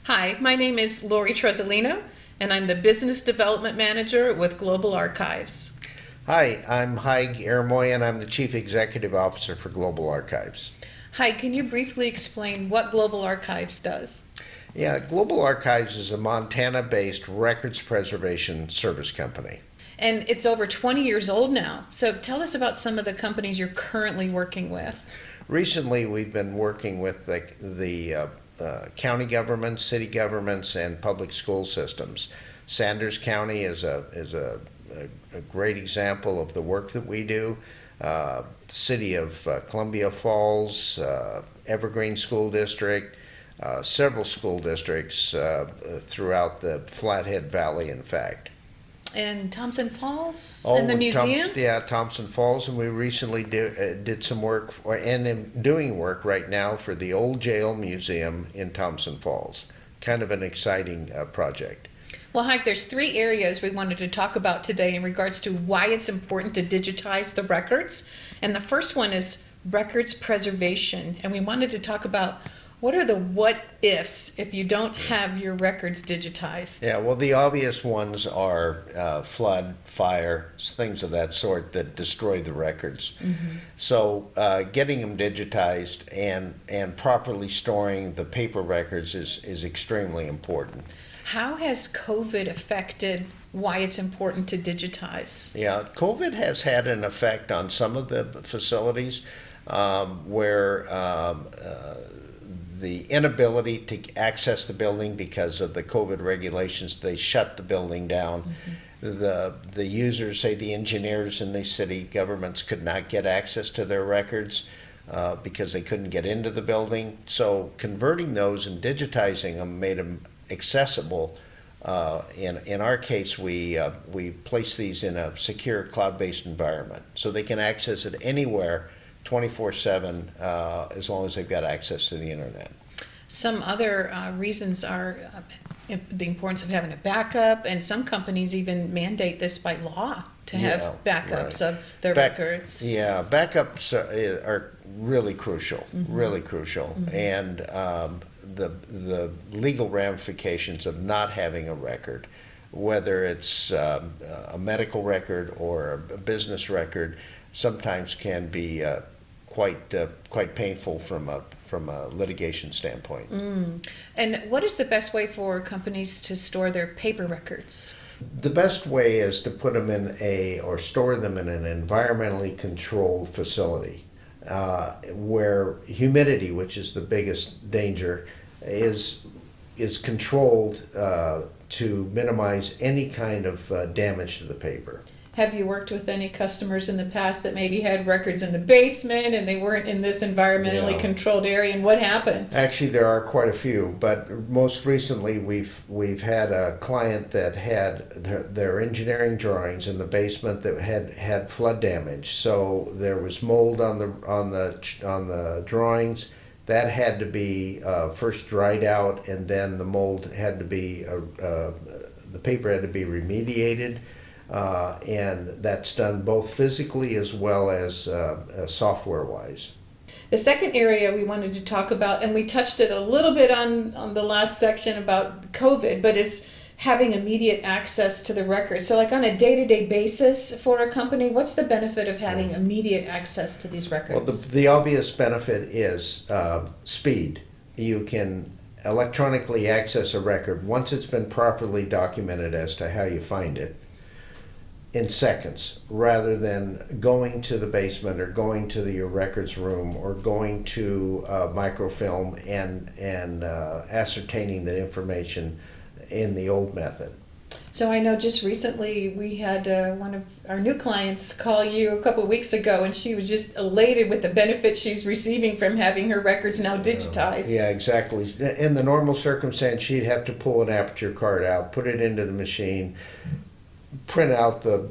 Hi, my name is Lori Tresolino, and I'm the Business Development Manager with Global Archives. Hi, I'm Haig Ermoian. I'm the Chief Executive Officer for Global Archives. Hi, can you briefly explain what Global Archives does? Yeah, Global Archives is a Montana-based records preservation service company. And it's over 20 years old now, so tell us about some of the companies you're currently working with. Recently, we've been working with the county governments, city governments, and public school systems. Sanders County is a great example of the work that we do. The city of Columbia Falls, Evergreen School District, several school districts throughout the Flathead Valley, in fact. And Thompson Falls and the museum? Thompson Falls, and we recently did some work, and am doing work right now for the Old Jail Museum in Thompson Falls. Kind of an exciting project. Well, Haig, there's three areas we wanted to talk about today in regards to why it's important to digitize the records. And the first one is records preservation. And we wanted to talk about what are the what ifs if you don't have your records digitized? Yeah, well, the obvious ones are flood, fire, things of that sort that destroy the records. Mm-hmm. So getting them digitized and properly storing the paper records is extremely important. How has COVID affected why it's important to digitize? Yeah, COVID has had an effect on some of the facilities where the inability to access the building because of the COVID regulations, they shut the building down. Mm-hmm. The users, say the engineers in the city governments, could not get access to their records because they couldn't get into the building. So converting those and digitizing them made them accessible. In our case, we place these in a secure cloud-based environment, so they can access it anywhere, 24/7, as long as they've got access to the internet. Some other reasons are the importance of having a backup, and some companies even mandate this by law to have backups of their records. Yeah, backups are really crucial, really crucial. Mm-hmm. And the legal ramifications of not having a record, whether it's a medical record or a business record, sometimes can be quite painful from a litigation standpoint. And what is the best way for companies to store their paper records? The best way is to put them or store them in an environmentally controlled facility where humidity, which is the biggest danger, is controlled to minimize any kind of damage to the paper. Have you worked with any customers in the past that maybe had records in the basement and they weren't in this environmentally controlled area, and what happened? Actually, there are quite a few, but most recently we've had a client that had their engineering drawings in the basement that had flood damage. So there was mold on the drawings. That had to be first dried out, and then the mold had to be the paper had to be remediated. And that's done both physically as well as software-wise. The second area we wanted to talk about, and we touched it a little bit on the last section about COVID, but is having immediate access to the records. So like on a day-to-day basis for a company, what's the benefit of having immediate access to these records? Well, the obvious benefit is speed. You can electronically access a record once it's been properly documented as to how you find it, in seconds, rather than going to the basement or going to your records room or going to microfilm and ascertaining the information in the old method. So I know just recently we had one of our new clients call you a couple of weeks ago, and she was just elated with the benefits she's receiving from having her records now digitized. Yeah, exactly. In the normal circumstance, she'd have to pull an aperture card out, put it into the machine, print out the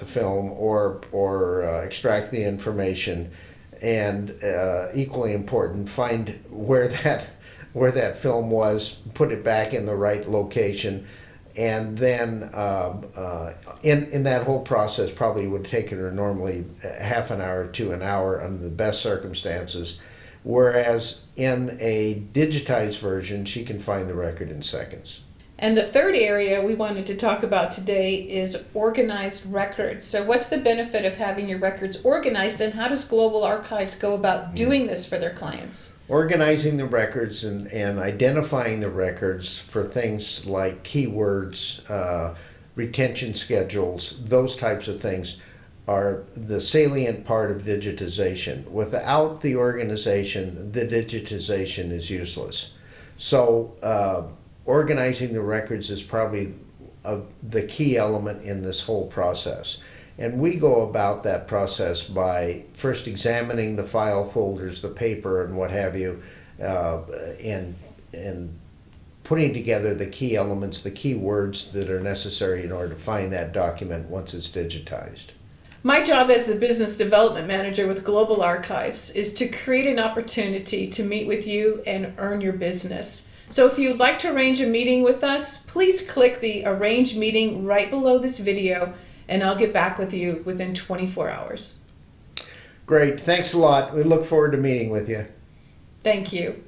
film or extract the information, and equally important, find where that film was, put it back in the right location, and then in that whole process probably would take her normally half an hour to an hour under the best circumstances. whereas in a digitized version, she can find the record in seconds. And the third area we wanted to talk about today is organized records. So what's the benefit of having your records organized, and how does Global Archives go about doing this for their clients? Organizing the records and identifying the records for things like keywords, retention schedules, those types of things are the salient part of digitization. Without the organization, the digitization is useless. So organizing the records is probably the key element in this whole process. And we go about that process by first examining the file folders, the paper and what have you, and putting together the key elements, the key words that are necessary in order to find that document once it's digitized. My job as the business development manager with Global Archives is to create an opportunity to meet with you and earn your business. So if you'd like to arrange a meeting with us, please click the Arrange Meeting right below this video, and I'll get back with you within 24 hours. Great, thanks a lot. We look forward to meeting with you. Thank you.